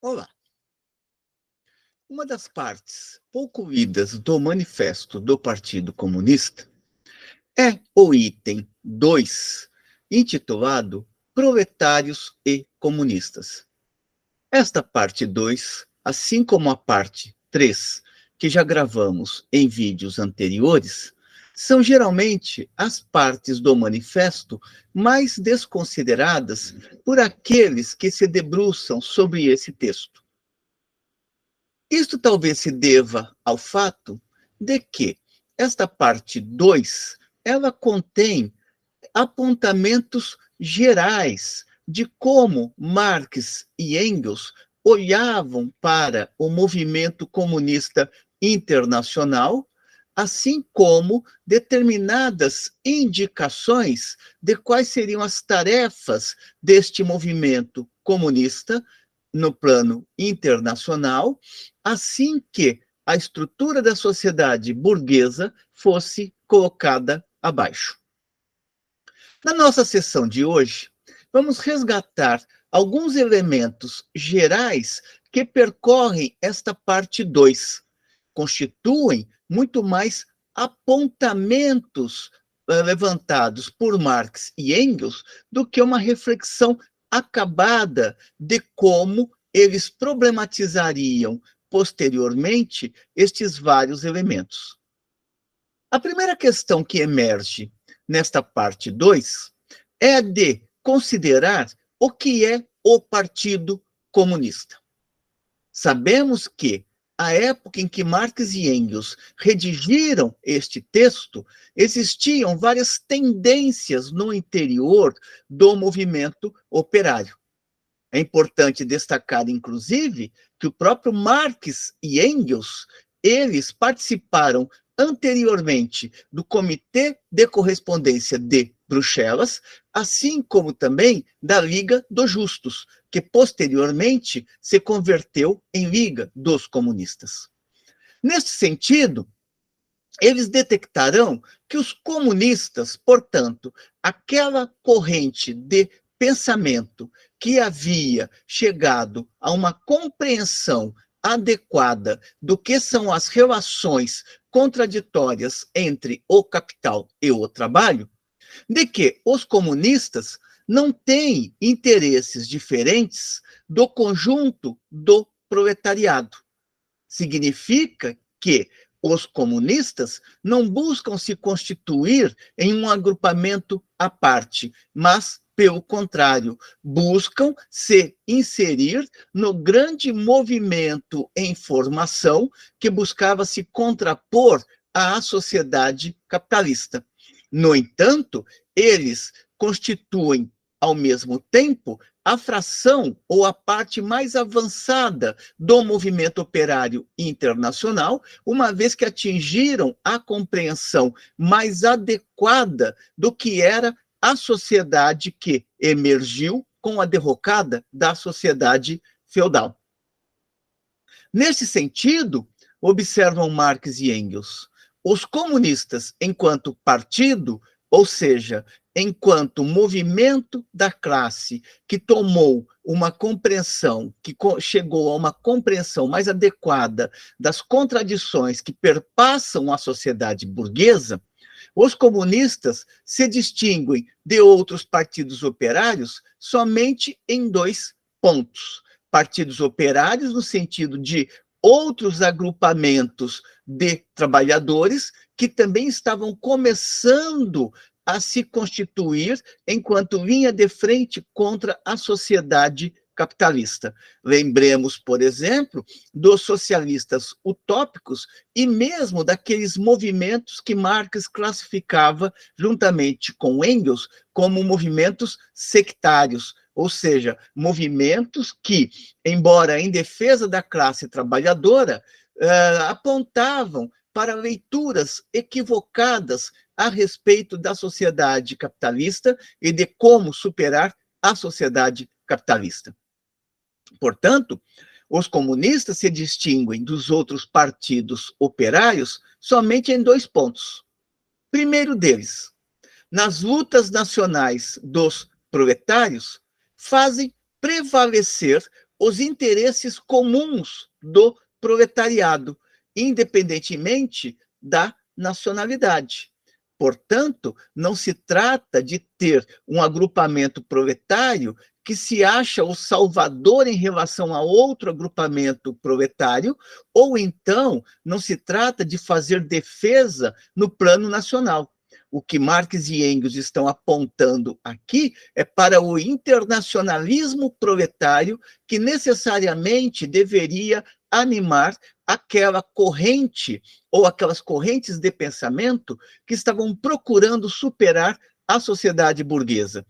Olá! Uma das partes pouco lidas do Manifesto do Partido Comunista é o item 2, intitulado Proletários e Comunistas. Esta parte 2, assim como a parte 3, que já gravamos em vídeos anteriores, são geralmente as partes do manifesto mais desconsideradas por aqueles que se debruçam sobre esse texto. Isto talvez se deva ao fato de que esta parte 2, ela contém apontamentos gerais de como Marx e Engels olhavam para o movimento comunista internacional, assim como determinadas indicações de quais seriam as tarefas deste movimento comunista no plano internacional, assim que a estrutura da sociedade burguesa fosse colocada abaixo. Na nossa sessão de hoje, vamos resgatar alguns elementos gerais que percorrem esta parte 2, constituem muito mais apontamentos levantados por Marx e Engels do que uma reflexão acabada de como eles problematizariam posteriormente estes vários elementos. A primeira questão que emerge nesta parte 2 é a de considerar o que é o Partido Comunista. Sabemos que, à época em que Marx e Engels redigiram este texto, existiam várias tendências no interior do movimento operário. É importante destacar, inclusive, que o próprio Marx e Engels, eles participaram anteriormente do Comitê de Correspondência de Bruxelas, assim como também da Liga dos Justos, que posteriormente se converteu em Liga dos Comunistas. Neste sentido, eles detectarão que os comunistas, portanto, aquela corrente de pensamento que havia chegado a uma compreensão adequada do que são as relações contraditórias entre o capital e o trabalho, de que os comunistas não têm interesses diferentes do conjunto do proletariado. Significa que os comunistas não buscam se constituir em um agrupamento à parte, mas, pelo contrário, buscam se inserir no grande movimento em formação que buscava se contrapor à sociedade capitalista. No entanto, eles constituem, ao mesmo tempo, a fração ou a parte mais avançada do movimento operário internacional, uma vez que atingiram a compreensão mais adequada do que era a sociedade que emergiu com a derrocada da sociedade feudal. Nesse sentido, observam Marx e Engels, os comunistas, enquanto partido, ou seja, enquanto movimento da classe que tomou uma compreensão, que chegou a uma compreensão mais adequada das contradições que perpassam a sociedade burguesa, os comunistas se distinguem de outros partidos operários somente em 2 pontos. Partidos operários no sentido de outros agrupamentos de trabalhadores que também estavam começando a se constituir enquanto linha de frente contra a sociedade capitalista. Lembremos, por exemplo, dos socialistas utópicos e mesmo daqueles movimentos que Marx classificava, juntamente com Engels, como movimentos sectários, ou seja, movimentos que, embora em defesa da classe trabalhadora, apontavam para leituras equivocadas a respeito da sociedade capitalista e de como superar a sociedade capitalista. Portanto, os comunistas se distinguem dos outros partidos operários somente em 2 pontos. Primeiro deles, nas lutas nacionais dos proletários, fazem prevalecer os interesses comuns do proletariado, independentemente da nacionalidade. Portanto, não se trata de ter um agrupamento proletário que se acha o salvador em relação a outro agrupamento proletário, ou então não se trata de fazer defesa no plano nacional. O que Marx e Engels estão apontando aqui é para o internacionalismo proletário que necessariamente deveria animar aquela corrente ou aquelas correntes de pensamento que estavam procurando superar a sociedade burguesa.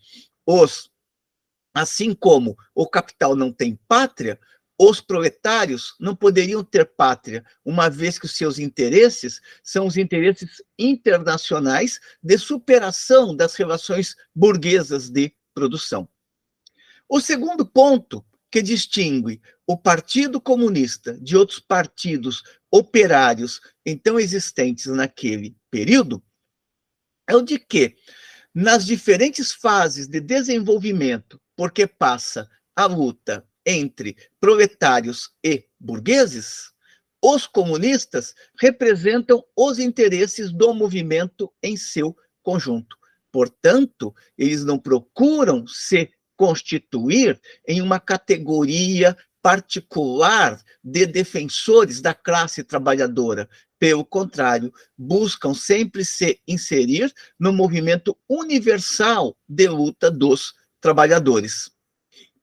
Assim como o capital não tem pátria, os proletários não poderiam ter pátria, uma vez que os seus interesses são os interesses internacionais de superação das relações burguesas de produção. O segundo ponto que distingue o Partido Comunista de outros partidos operários então existentes naquele período é o de que, nas diferentes fases de desenvolvimento, porque passa a luta entre proletários e burgueses, os comunistas representam os interesses do movimento em seu conjunto. Portanto, eles não procuram se constituir em uma categoria particular de defensores da classe trabalhadora. Pelo contrário, buscam sempre se inserir no movimento universal de luta dos trabalhadores.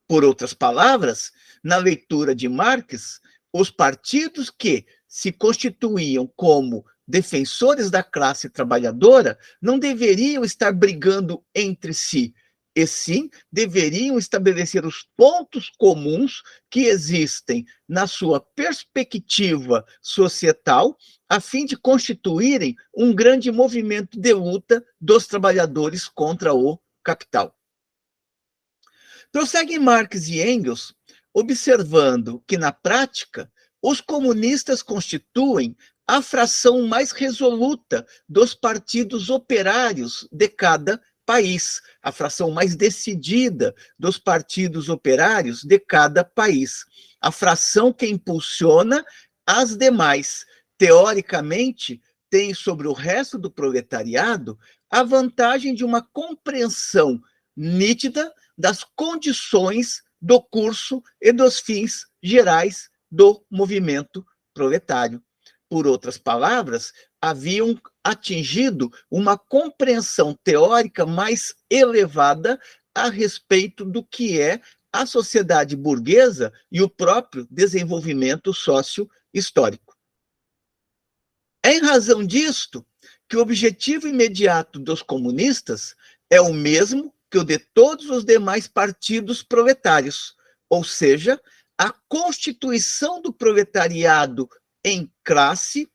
Por outras palavras, na leitura de Marx, os partidos que se constituíam como defensores da classe trabalhadora não deveriam estar brigando entre si, e sim deveriam estabelecer os pontos comuns que existem na sua perspectiva societal, a fim de constituírem um grande movimento de luta dos trabalhadores contra o capital. Prosseguem Marx e Engels, observando que, na prática, os comunistas constituem a fração mais resoluta dos partidos operários de cada país, a fração mais decidida dos partidos operários de cada país, a fração que impulsiona as demais. Teoricamente, tem sobre o resto do proletariado a vantagem de uma compreensão nítida das condições do curso e dos fins gerais do movimento proletário. Por outras palavras, haviam atingido uma compreensão teórica mais elevada a respeito do que é a sociedade burguesa e o próprio desenvolvimento sócio-histórico. É em razão disto que o objetivo imediato dos comunistas é o mesmo que o de todos os demais partidos proletários, ou seja, a constituição do proletariado em classe,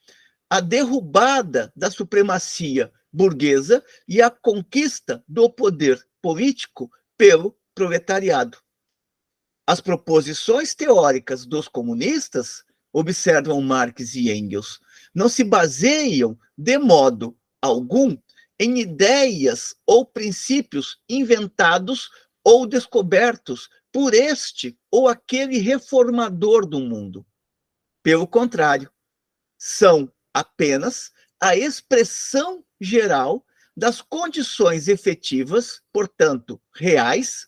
a derrubada da supremacia burguesa e a conquista do poder político pelo proletariado. As proposições teóricas dos comunistas, observam Marx e Engels, não se baseiam de modo algum em ideias ou princípios inventados ou descobertos por este ou aquele reformador do mundo. Pelo contrário, são apenas a expressão geral das condições efetivas, portanto, reais,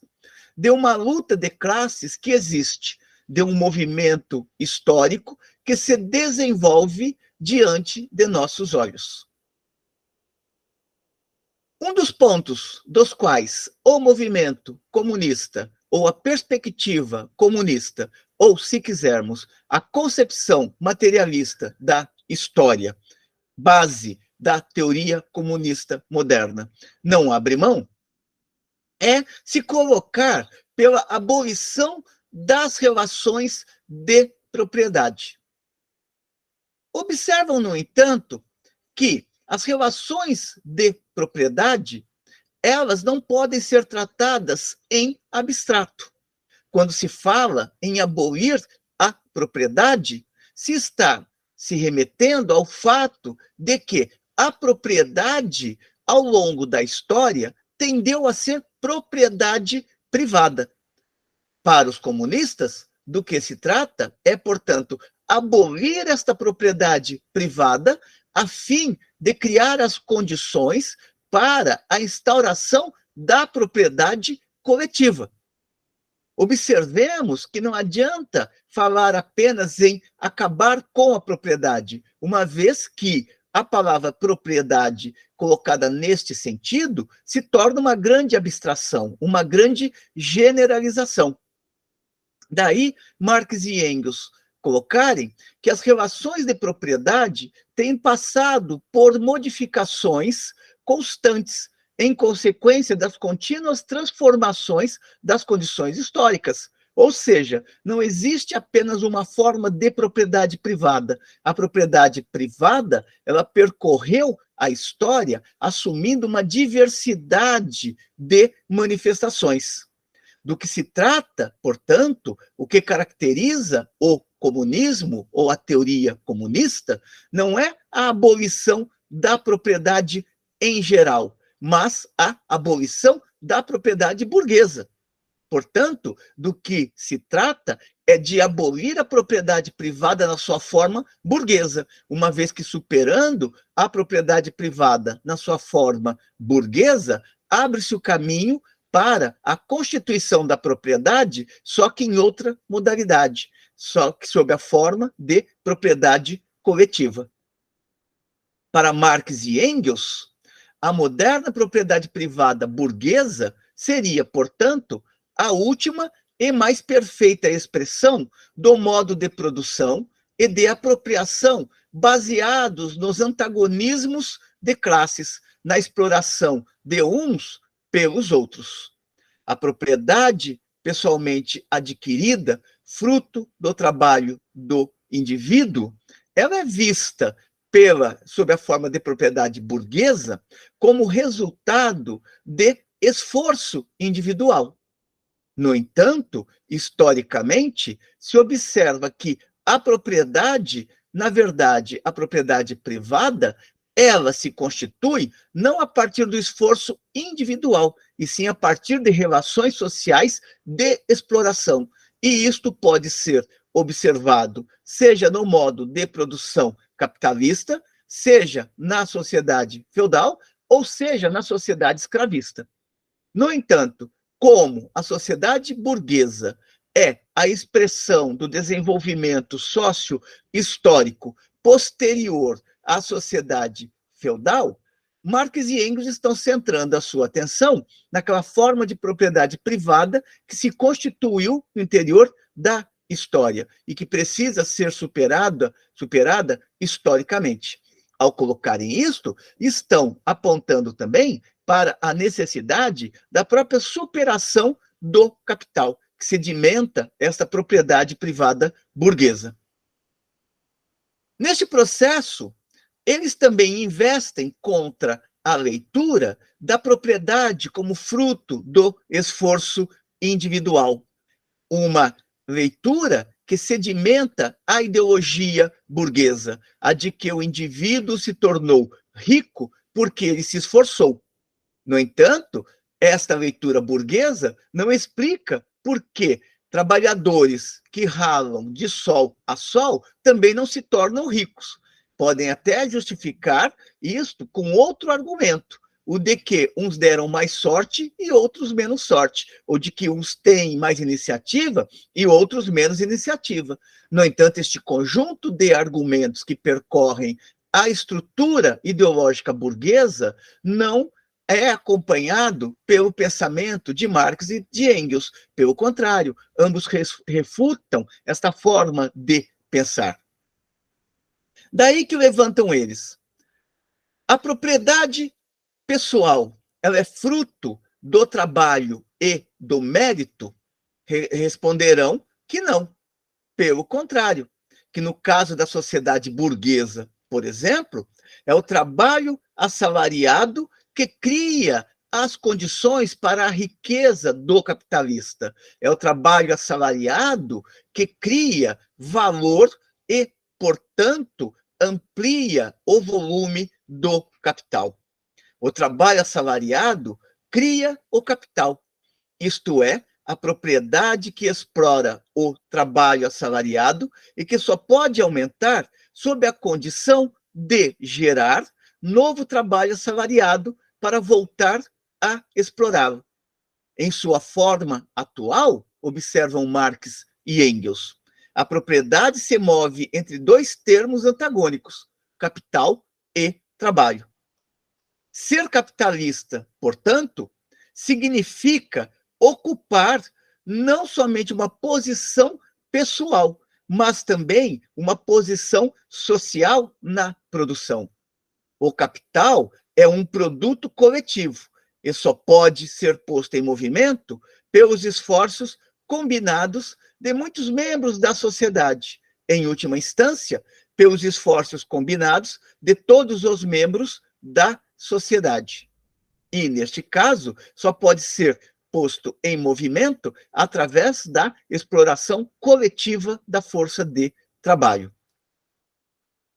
de uma luta de classes que existe, de um movimento histórico que se desenvolve diante de nossos olhos. Um dos pontos dos quais o movimento comunista, ou a perspectiva comunista, ou, se quisermos, a concepção materialista da história, base da teoria comunista moderna, não abre mão, é se colocar pela abolição das relações de propriedade. Observam, no entanto, que as relações de propriedade, elas não podem ser tratadas em abstrato. Quando se fala em abolir a propriedade, se está se remetendo ao fato de que a propriedade, ao longo da história, tendeu a ser propriedade privada. Para os comunistas, do que se trata é, portanto, abolir esta propriedade privada a fim de criar as condições para a instauração da propriedade coletiva. Observemos que não adianta falar apenas em acabar com a propriedade, uma vez que a palavra propriedade, colocada neste sentido, se torna uma grande abstração, uma grande generalização. Daí, Marx e Engels colocarem que as relações de propriedade têm passado por modificações constantes, em consequência das contínuas transformações das condições históricas. Ou seja, não existe apenas uma forma de propriedade privada. A propriedade privada, ela percorreu a história assumindo uma diversidade de manifestações. Do que se trata, portanto, o que caracteriza o comunismo ou a teoria comunista não é a abolição da propriedade em geral, mas a abolição da propriedade burguesa. Portanto, do que se trata é de abolir a propriedade privada na sua forma burguesa, uma vez que, superando a propriedade privada na sua forma burguesa, abre-se o caminho para a constituição da propriedade, só que em outra modalidade, só que sob a forma de propriedade coletiva. Para Marx e Engels, a moderna propriedade privada burguesa seria, portanto, a última e mais perfeita expressão do modo de produção e de apropriação baseados nos antagonismos de classes, na exploração de uns pelos outros. A propriedade pessoalmente adquirida, fruto do trabalho do indivíduo, ela é vista sob a forma de propriedade burguesa como resultado de esforço individual. No entanto, historicamente, se observa que a propriedade, na verdade, a propriedade privada, ela se constitui não a partir do esforço individual, e sim a partir de relações sociais de exploração. E isto pode ser observado, seja no modo de produção capitalista, seja na sociedade feudal, ou seja na sociedade escravista. No entanto, como a sociedade burguesa é a expressão do desenvolvimento sócio-histórico posterior à sociedade feudal, Marx e Engels estão centrando a sua atenção naquela forma de propriedade privada que se constituiu no interior da história e que precisa ser superada historicamente. Ao colocarem isto, estão apontando também para a necessidade da própria superação do capital, que sedimenta esta propriedade privada burguesa. Neste processo, eles também investem contra a leitura da propriedade como fruto do esforço individual. Uma leitura que sedimenta a ideologia burguesa, a de que o indivíduo se tornou rico porque ele se esforçou. No entanto, esta leitura burguesa não explica por que trabalhadores que ralam de sol a sol também não se tornam ricos. Podem até justificar isto com outro argumento, o de que uns deram mais sorte e outros menos sorte, ou de que uns têm mais iniciativa e outros menos iniciativa. No entanto, este conjunto de argumentos que percorrem a estrutura ideológica burguesa não é acompanhado pelo pensamento de Marx e de Engels. Pelo contrário, ambos refutam esta forma de pensar. Daí que levantam eles. A propriedade pessoal, ela é fruto do trabalho e do mérito? Responderão que não. Pelo contrário, que no caso da sociedade burguesa, por exemplo, é o trabalho assalariado que cria as condições para a riqueza do capitalista. É o trabalho assalariado que cria valor e, portanto, amplia o volume do capital. O trabalho assalariado cria o capital, isto é, a propriedade que explora o trabalho assalariado e que só pode aumentar sob a condição de gerar novo trabalho assalariado para voltar a explorá-lo. Em sua forma atual, observam Marx e Engels, a propriedade se move entre dois termos antagônicos, capital e trabalho. Ser capitalista, portanto, significa ocupar não somente uma posição pessoal, mas também uma posição social na produção. O capital é um produto coletivo e só pode ser posto em movimento pelos esforços combinados de muitos membros da sociedade, em última instância, pelos esforços combinados de todos os membros da sociedade. E, neste caso, só pode ser posto em movimento através da exploração coletiva da força de trabalho.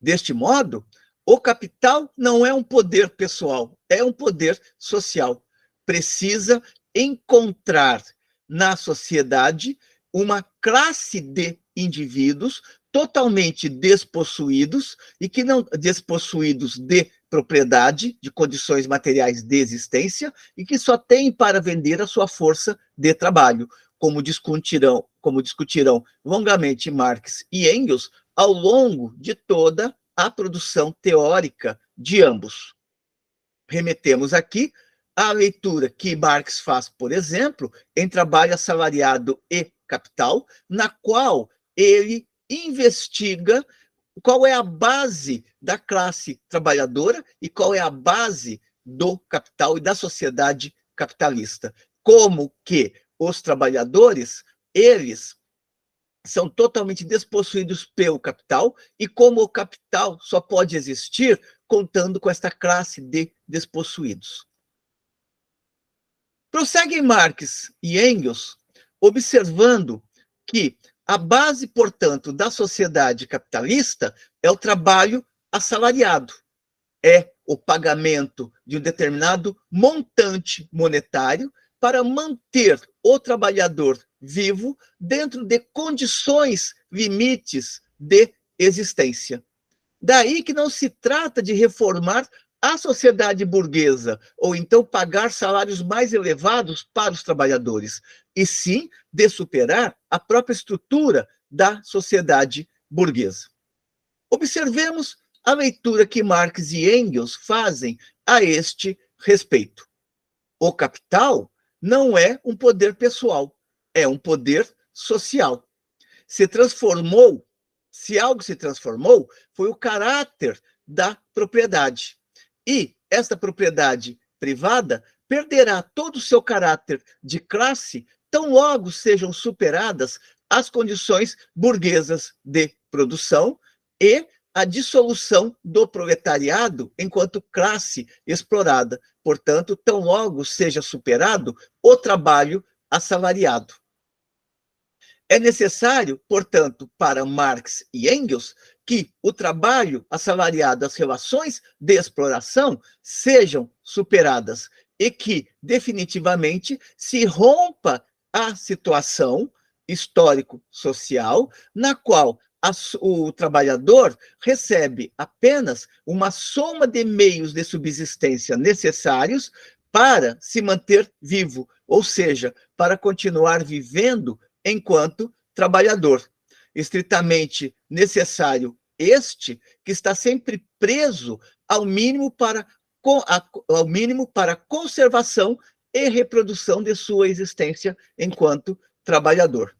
Deste modo, o capital não é um poder pessoal, é um poder social. Precisa encontrar na sociedade uma classe de indivíduos totalmente despossuídos e que não despossuídos de propriedade, de condições materiais de existência e que só têm para vender a sua força de trabalho, como discutirão longamente Marx e Engels ao longo de toda a produção teórica de ambos. Remetemos aqui à leitura que Marx faz, por exemplo, em Trabalho Assalariado e Capital, na qual ele investiga qual é a base da classe trabalhadora e qual é a base do capital e da sociedade capitalista. Como que os trabalhadores, eles são totalmente despossuídos pelo capital e como o capital só pode existir contando com esta classe de despossuídos. Prosseguem Marx e Engels observando que a base, portanto, da sociedade capitalista é o trabalho assalariado, é o pagamento de um determinado montante monetário para manter o trabalhador vivo dentro de condições, limites de existência. Daí que não se trata de reformar a sociedade burguesa, ou então pagar salários mais elevados para os trabalhadores, e sim de superar a própria estrutura da sociedade burguesa. Observemos a leitura que Marx e Engels fazem a este respeito. O capital não é um poder pessoal, é um poder social. Se algo se transformou, foi o caráter da propriedade. E esta propriedade privada perderá todo o seu caráter de classe tão logo sejam superadas as condições burguesas de produção e a dissolução do proletariado enquanto classe explorada. Portanto, tão logo seja superado o trabalho assalariado. É necessário, portanto, para Marx e Engels, que o trabalho assalariado, as relações de exploração sejam superadas e que, definitivamente, se rompa a situação histórico-social na qual o trabalhador recebe apenas uma soma de meios de subsistência necessários para se manter vivo, ou seja, para continuar vivendo enquanto trabalhador. Estritamente necessário este, que está sempre preso ao mínimo para conservação e reprodução de sua existência enquanto trabalhador.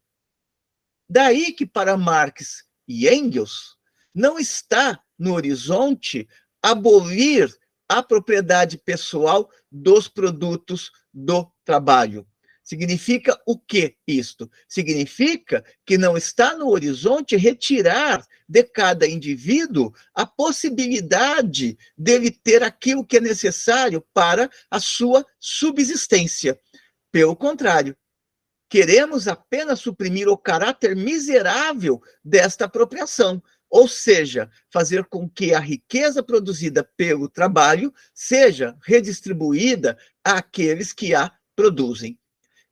Daí que para Marx e Engels não está no horizonte abolir a propriedade pessoal dos produtos do trabalho. Significa o que isto? Significa que não está no horizonte retirar de cada indivíduo a possibilidade dele ter aquilo que é necessário para a sua subsistência. Pelo contrário, queremos apenas suprimir o caráter miserável desta apropriação, ou seja, fazer com que a riqueza produzida pelo trabalho seja redistribuída àqueles que a produzem.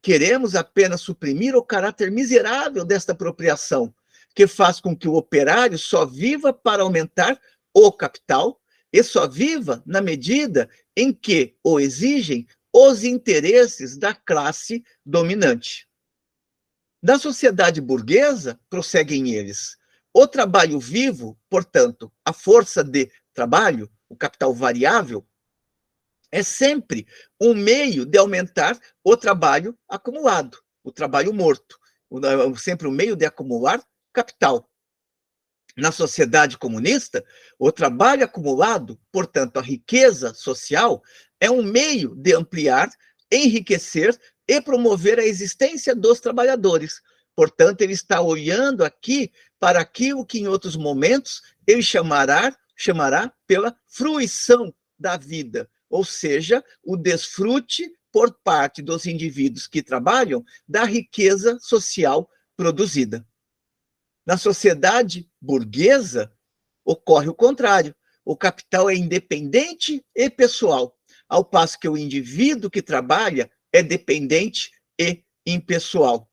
Queremos apenas suprimir o caráter miserável desta apropriação, que faz com que o operário só viva para aumentar o capital e só viva na medida em que o exigem os interesses da classe dominante. Na sociedade burguesa, prosseguem eles, o trabalho vivo, portanto, a força de trabalho, o capital variável, é sempre um meio de aumentar o trabalho acumulado, o trabalho morto, sempre um meio de acumular capital. Na sociedade comunista, o trabalho acumulado, portanto, a riqueza social, é um meio de ampliar, enriquecer e promover a existência dos trabalhadores. Portanto, ele está olhando aqui para aquilo que em outros momentos ele chamará pela fruição da vida, ou seja, o desfrute por parte dos indivíduos que trabalham da riqueza social produzida. Na sociedade burguesa, ocorre o contrário. O capital é independente e pessoal, ao passo que o indivíduo que trabalha é dependente e impessoal.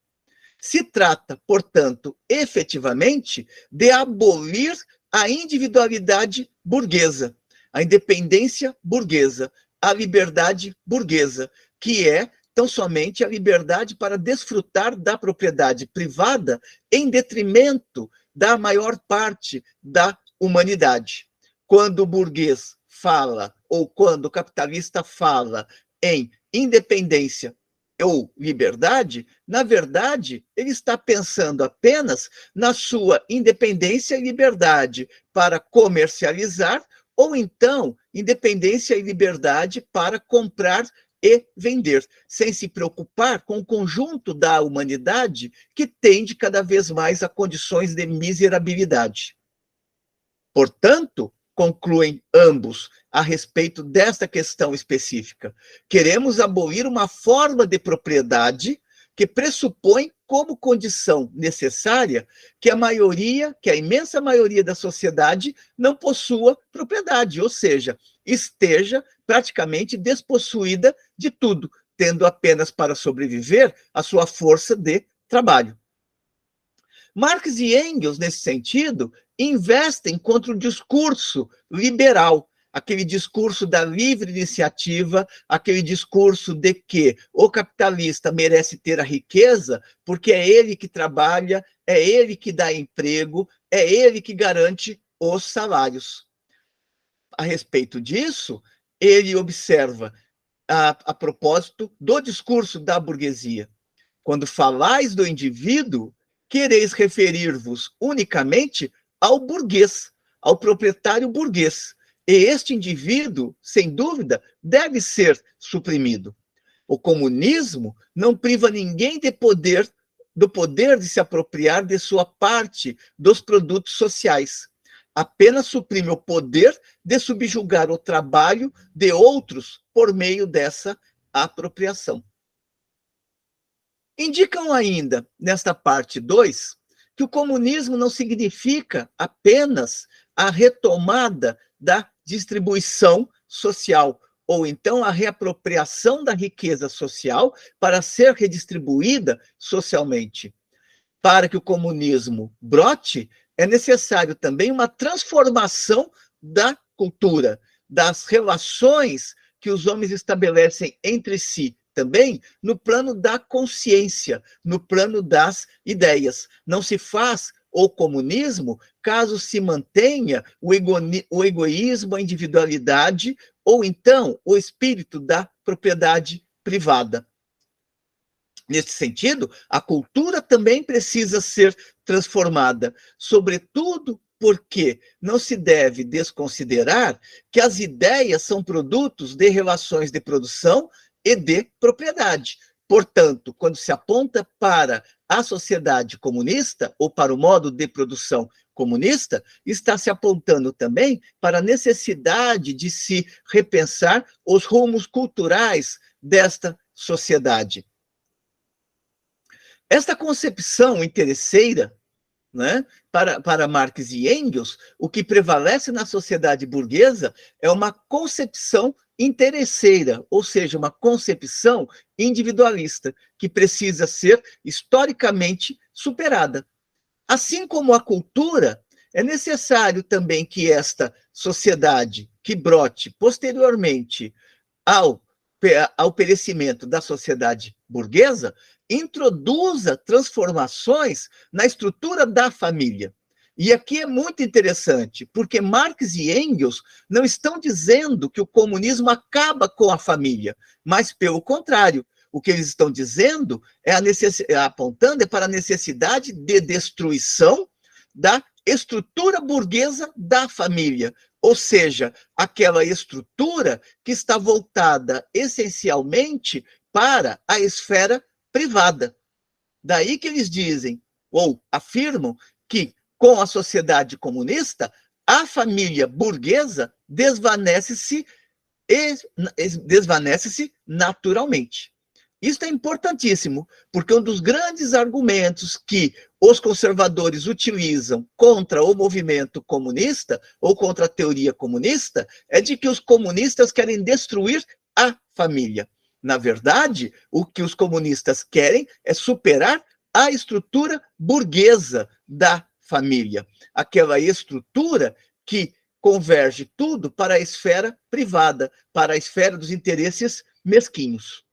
Se trata, portanto, efetivamente, de abolir a individualidade burguesa, a independência burguesa, a liberdade burguesa, que é tão somente a liberdade para desfrutar da propriedade privada em detrimento da maior parte da humanidade. Quando o burguês fala, ou quando o capitalista fala em independência ou liberdade, na verdade, ele está pensando apenas na sua independência e liberdade para comercializar, ou então independência e liberdade para comprar e vender, sem se preocupar com o conjunto da humanidade que tende cada vez mais a condições de miserabilidade. Portanto, concluem ambos a respeito desta questão específica, queremos abolir uma forma de propriedade que pressupõe como condição necessária que a imensa maioria da sociedade não possua propriedade, ou seja, esteja praticamente despossuída de tudo, tendo apenas para sobreviver a sua força de trabalho. Marx e Engels, nesse sentido, investem contra o discurso liberal, aquele discurso da livre iniciativa, aquele discurso de que o capitalista merece ter a riqueza porque é ele que trabalha, é ele que dá emprego, é ele que garante os salários. A respeito disso, ele observa, a propósito do discurso da burguesia, quando falais do indivíduo, quereis referir-vos unicamente ao burguês, ao proprietário burguês. E este indivíduo, sem dúvida, deve ser suprimido. O comunismo não priva ninguém do poder de se apropriar de sua parte dos produtos sociais. Apenas suprime o poder de subjugar o trabalho de outros por meio dessa apropriação. Indicam ainda, nesta parte 2, que o comunismo não significa apenas a retomada da distribuição social, ou então a reapropriação da riqueza social para ser redistribuída socialmente. Para que o comunismo brote, é necessário também uma transformação da cultura, das relações que os homens estabelecem entre si, também no plano da consciência, no plano das ideias. Não se faz o comunismo caso se mantenha o egoísmo, a individualidade, ou então o espírito da propriedade privada. Nesse sentido, a cultura também precisa ser transformada, sobretudo porque não se deve desconsiderar que as ideias são produtos de relações de produção e de propriedade. Portanto, quando se aponta para a sociedade comunista ou para o modo de produção comunista, está se apontando também para a necessidade de se repensar os rumos culturais desta sociedade. Esta concepção interesseira, né, para Marx e Engels, o que prevalece na sociedade burguesa é uma concepção interesseira, ou seja, uma concepção individualista, que precisa ser historicamente superada. Assim como a cultura, é necessário também que esta sociedade, que brote posteriormente ao, ao perecimento da sociedade burguesa, introduza transformações na estrutura da família. E aqui é muito interessante, porque Marx e Engels não estão dizendo que o comunismo acaba com a família, mas, pelo contrário, o que eles estão dizendo apontando para a necessidade de destruição da estrutura burguesa da família, ou seja, aquela estrutura que está voltada essencialmente para a esfera privada. Daí que eles dizem, ou afirmam, que com a sociedade comunista, a família burguesa desvanece-se naturalmente. Isso é importantíssimo, porque um dos grandes argumentos que os conservadores utilizam contra o movimento comunista ou contra a teoria comunista é de que os comunistas querem destruir a família. Na verdade, o que os comunistas querem é superar a estrutura burguesa da família, aquela estrutura que converge tudo para a esfera privada, para a esfera dos interesses mesquinhos.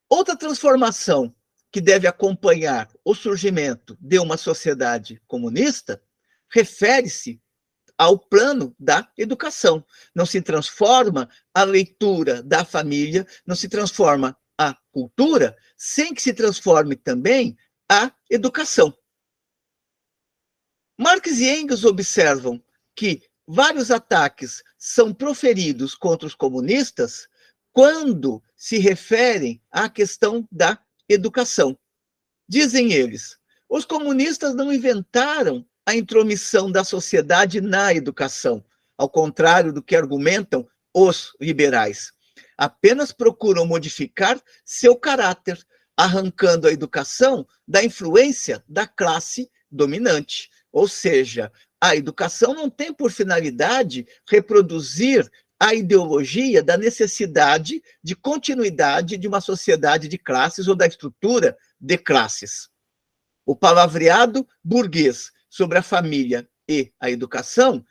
Outra transformação que deve acompanhar o surgimento de uma sociedade comunista refere-se ao plano da educação. Não se transforma a leitura da família, não se transforma a cultura, sem que se transforme também a educação. Marx e Engels observam que vários ataques são proferidos contra os comunistas quando se referem à questão da educação. Dizem eles, os comunistas não inventaram a intromissão da sociedade na educação, ao contrário do que argumentam os liberais. Apenas procuram modificar seu caráter, arrancando a educação da influência da classe dominante. Ou seja, a educação não tem por finalidade reproduzir a ideologia da necessidade de continuidade de uma sociedade de classes ou da estrutura de classes. O palavreado burguês sobre a família e a educação,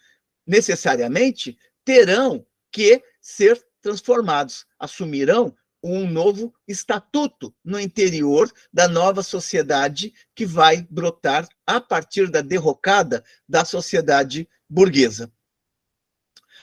necessariamente, terão que ser transformados, assumirão um novo estatuto no interior da nova sociedade que vai brotar a partir da derrocada da sociedade burguesa.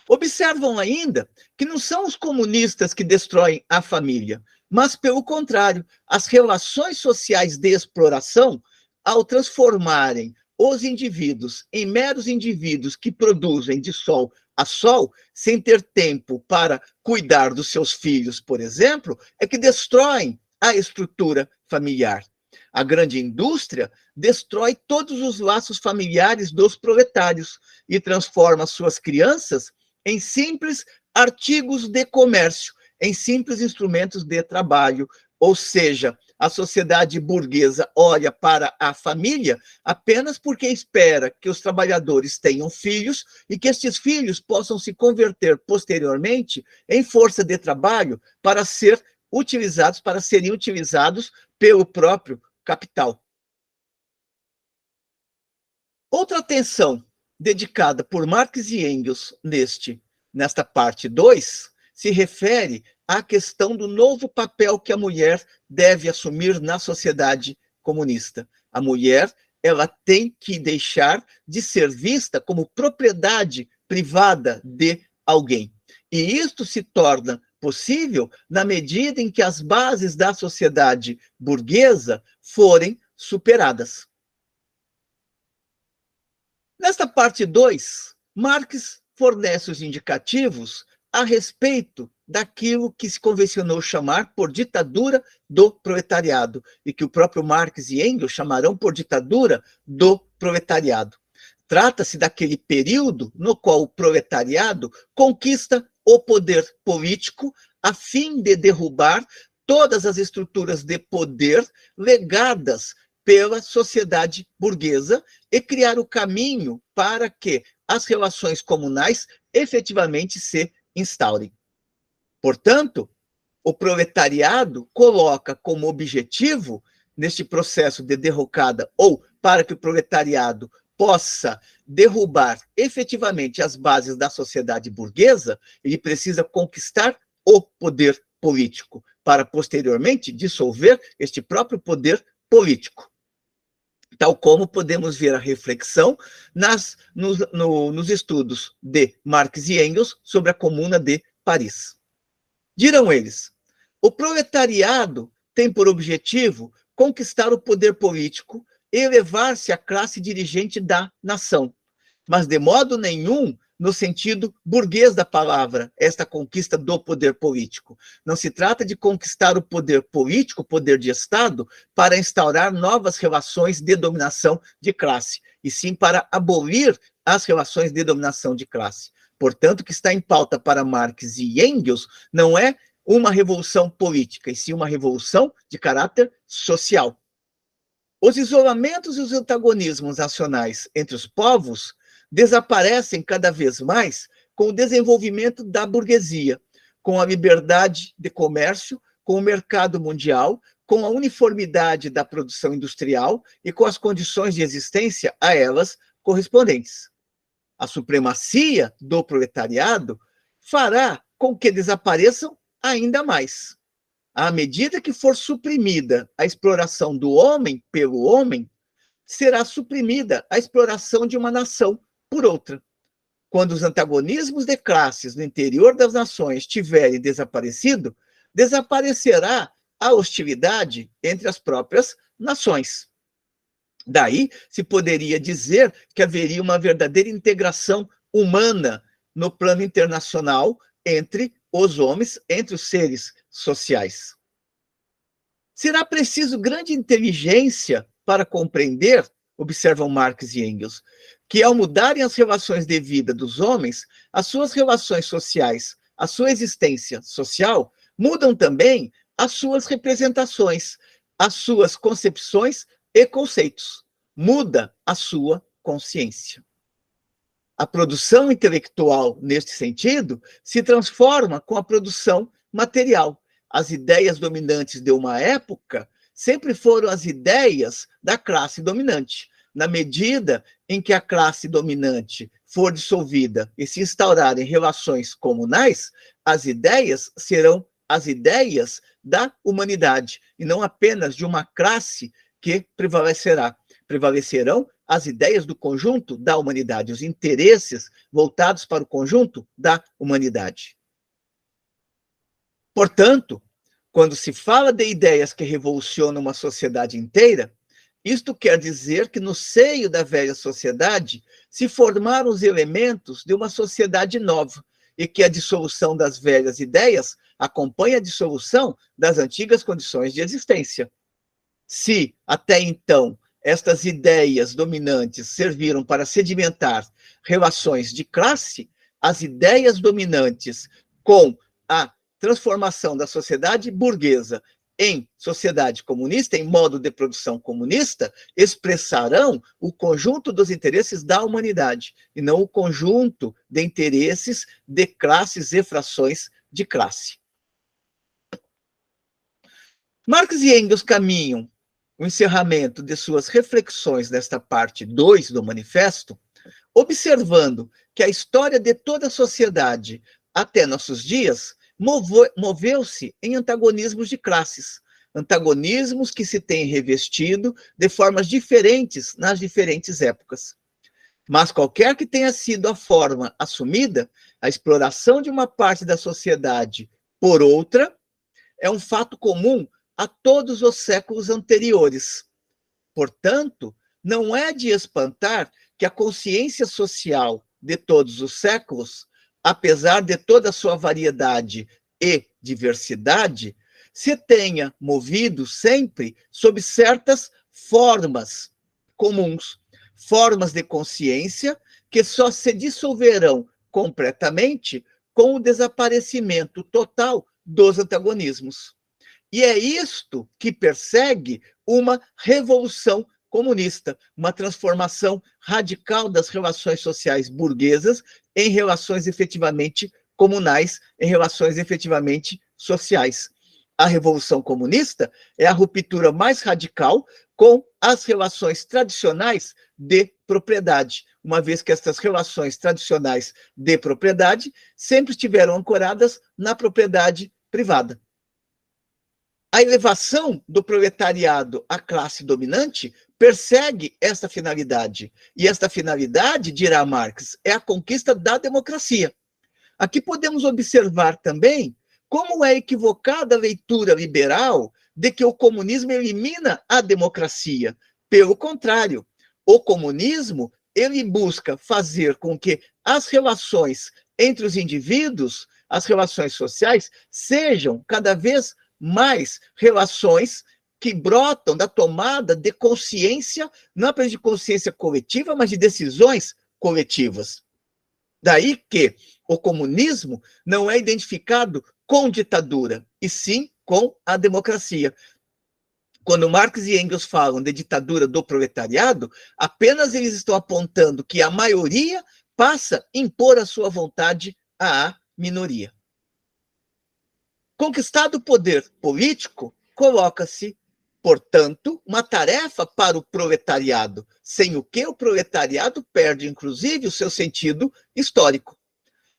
Observam ainda que não são os comunistas que destroem a família, mas, pelo contrário, as relações sociais de exploração, ao transformarem os indivíduos em meros indivíduos que produzem de sol a sol, sem ter tempo para cuidar dos seus filhos, por exemplo, é que destroem a estrutura familiar. A grande indústria destrói todos os laços familiares dos proletários e transforma suas crianças em simples artigos de comércio, em simples instrumentos de trabalho. Ou seja, a sociedade burguesa olha para a família apenas porque espera que os trabalhadores tenham filhos e que estes filhos possam se converter posteriormente em força de trabalho para serem utilizados pelo próprio capital. Outra atenção dedicada por Marx e Engels nesta parte 2 se refere à questão do novo papel que a mulher deve assumir na sociedade comunista. A mulher, ela tem que deixar de ser vista como propriedade privada de alguém. E isto se torna possível na medida em que as bases da sociedade burguesa forem superadas. Nesta parte 2, Marx fornece os indicativos a respeito daquilo que se convencionou chamar por ditadura do proletariado, e que o próprio Marx e Engels chamarão por ditadura do proletariado. Trata-se daquele período no qual o proletariado conquista o poder político a fim de derrubar todas as estruturas de poder legadas pela sociedade burguesa e criar o caminho para que as relações comunais efetivamente se instaurem. Portanto, o proletariado coloca como objetivo, neste processo de derrocada, ou para que o proletariado possa derrubar efetivamente as bases da sociedade burguesa, ele precisa conquistar o poder político, para posteriormente dissolver este próprio poder político. Tal como podemos ver a reflexão nos estudos de Marx e Engels sobre a Comuna de Paris. Dirão eles, o proletariado tem por objetivo conquistar o poder político e elevar-se à classe dirigente da nação, mas de modo nenhum no sentido burguês da palavra, esta conquista do poder político. Não se trata de conquistar o poder político, o poder de Estado, para instaurar novas relações de dominação de classe, e sim para abolir as relações de dominação de classe. Portanto, o que está em pauta para Marx e Engels não é uma revolução política, e sim uma revolução de caráter social. Os isolamentos e os antagonismos nacionais entre os povos desaparecem cada vez mais com o desenvolvimento da burguesia, com a liberdade de comércio, com o mercado mundial, com a uniformidade da produção industrial e com as condições de existência a elas correspondentes. A supremacia do proletariado fará com que desapareçam ainda mais. À medida que for suprimida a exploração do homem pelo homem, será suprimida a exploração de uma nação por outra. Quando os antagonismos de classes no interior das nações tiverem desaparecido, desaparecerá a hostilidade entre as próprias nações. Daí se poderia dizer que haveria uma verdadeira integração humana no plano internacional entre os homens, entre os seres sociais. Será preciso grande inteligência para compreender, observam Marx e Engels, que ao mudarem as relações de vida dos homens, as suas relações sociais, a sua existência social, mudam também as suas representações, as suas concepções e conceitos. Muda a sua consciência. A produção intelectual, neste sentido, se transforma com a produção material. As ideias dominantes de uma época sempre foram as ideias da classe dominante. Na medida em que a classe dominante for dissolvida e se instaurarem relações comunais, as ideias serão as ideias da humanidade, e não apenas de uma classe que prevalecerá. Prevalecerão as ideias do conjunto da humanidade, os interesses voltados para o conjunto da humanidade. Portanto, quando se fala de ideias que revolucionam uma sociedade inteira, isto quer dizer que no seio da velha sociedade se formaram os elementos de uma sociedade nova e que a dissolução das velhas ideias acompanha a dissolução das antigas condições de existência. Se, até então, estas ideias dominantes serviram para sedimentar relações de classe, as ideias dominantes com a transformação da sociedade burguesa em sociedade comunista, em modo de produção comunista, expressarão o conjunto dos interesses da humanidade, e não o conjunto de interesses de classes e frações de classe. Marx e Engels caminham o encerramento de suas reflexões nesta parte 2 do manifesto, observando que a história de toda a sociedade até nossos dias moveu-se em antagonismos de classes, antagonismos que se têm revestido de formas diferentes nas diferentes épocas. Mas qualquer que tenha sido a forma assumida, a exploração de uma parte da sociedade por outra é um fato comum a todos os séculos anteriores. Portanto, não é de espantar que a consciência social de todos os séculos, apesar de toda a sua variedade e diversidade, se tenha movido sempre sob certas formas comuns, formas de consciência que só se dissolverão completamente com o desaparecimento total dos antagonismos. E é isto que persegue uma revolução comunista, uma transformação radical das relações sociais burguesas em relações efetivamente comunais, em relações efetivamente sociais. A Revolução Comunista é a ruptura mais radical com as relações tradicionais de propriedade, uma vez que essas relações tradicionais de propriedade sempre estiveram ancoradas na propriedade privada. A elevação do proletariado à classe dominante persegue esta finalidade. E esta finalidade, dirá Marx, é a conquista da democracia. Aqui podemos observar também como é equivocada a leitura liberal de que o comunismo elimina a democracia. Pelo contrário, o comunismo ele busca fazer com que as relações entre os indivíduos, as relações sociais, sejam cada vez mais relações que brotam da tomada de consciência, não apenas de consciência coletiva, mas de decisões coletivas. Daí que o comunismo não é identificado com ditadura, e sim com a democracia. Quando Marx e Engels falam de ditadura do proletariado, apenas eles estão apontando que a maioria passa a impor a sua vontade à minoria. Conquistado o poder político, coloca-se, portanto, uma tarefa para o proletariado, sem o que o proletariado perde, inclusive, o seu sentido histórico.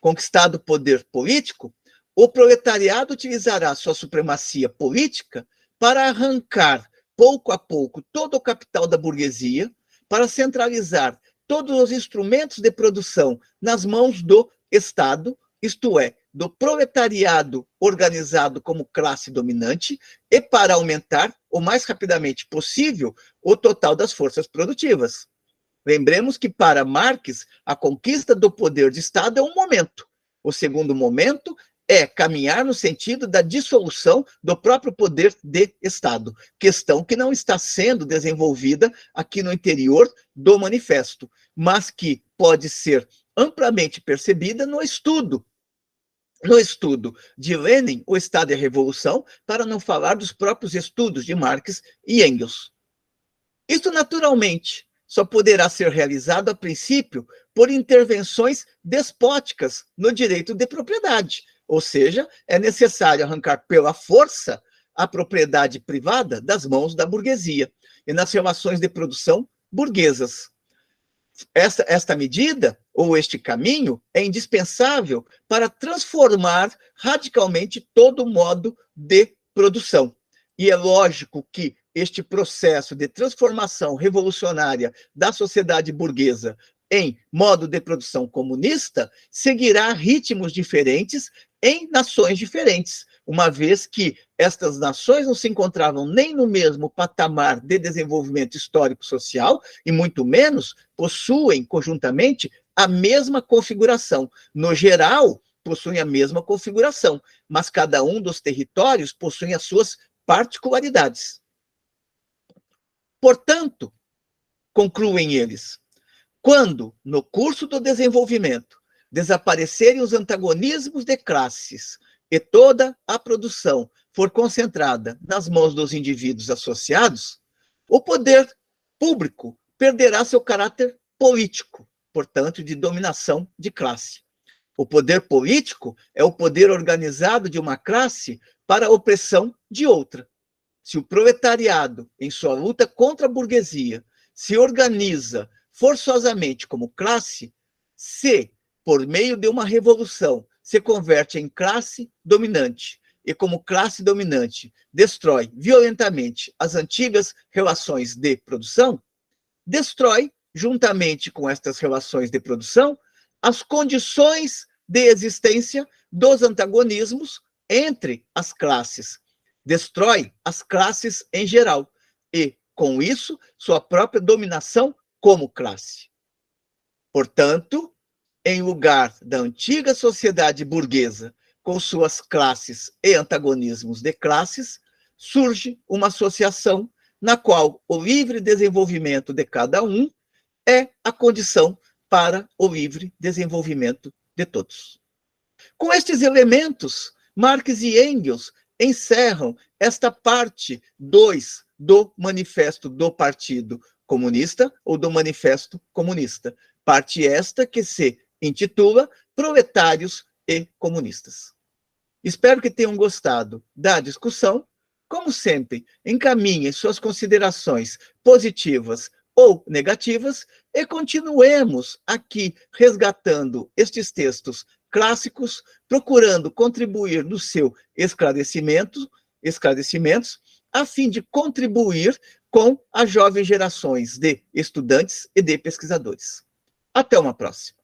Conquistado o poder político, o proletariado utilizará sua supremacia política para arrancar, pouco a pouco, todo o capital da burguesia, para centralizar todos os instrumentos de produção nas mãos do Estado, isto é, do proletariado organizado como classe dominante, e para aumentar o mais rapidamente possível o total das forças produtivas. Lembremos que, para Marx, a conquista do poder de Estado é um momento. O segundo momento é caminhar no sentido da dissolução do próprio poder de Estado, questão que não está sendo desenvolvida aqui no interior do manifesto, mas que pode ser amplamente percebida no estudo de Lenin, O Estado e a Revolução, para não falar dos próprios estudos de Marx e Engels. Isso, naturalmente, só poderá ser realizado, a princípio, por intervenções despóticas no direito de propriedade. Ou seja, é necessário arrancar pela força a propriedade privada das mãos da burguesia e nas relações de produção burguesas. Esta medida, ou este caminho, é indispensável para transformar radicalmente todo o modo de produção. E é lógico que este processo de transformação revolucionária da sociedade burguesa em modo de produção comunista seguirá ritmos diferentes em nações diferentes, uma vez que estas nações não se encontravam nem no mesmo patamar de desenvolvimento histórico-social e muito menos possuem conjuntamente a mesma configuração. No geral, possuem a mesma configuração, mas cada um dos territórios possui as suas particularidades. Portanto, concluem eles, quando, no curso do desenvolvimento, desaparecerem os antagonismos de classes e toda a produção for concentrada nas mãos dos indivíduos associados, o poder público perderá seu caráter político, portanto, de dominação de classe. O poder político é o poder organizado de uma classe para a opressão de outra. Se o proletariado, em sua luta contra a burguesia, se organiza forçosamente como classe, se, por meio de uma revolução, se converte em classe dominante e, como classe dominante, destrói violentamente as antigas relações de produção, destrói, juntamente com estas relações de produção, as condições de existência dos antagonismos entre as classes. Destrói as classes em geral e, com isso, sua própria dominação como classe. Portanto, em lugar da antiga sociedade burguesa, com suas classes e antagonismos de classes, surge uma associação na qual o livre desenvolvimento de cada um é a condição para o livre desenvolvimento de todos. Com estes elementos, Marx e Engels encerram esta parte 2 do Manifesto do Partido comunista ou do Manifesto Comunista. Parte esta que se intitula Proletários e Comunistas. Espero que tenham gostado da discussão. Como sempre, encaminhem suas considerações positivas ou negativas e continuemos aqui resgatando estes textos clássicos, procurando contribuir no seu esclarecimentos, a fim de contribuir com as jovens gerações de estudantes e de pesquisadores. Até uma próxima.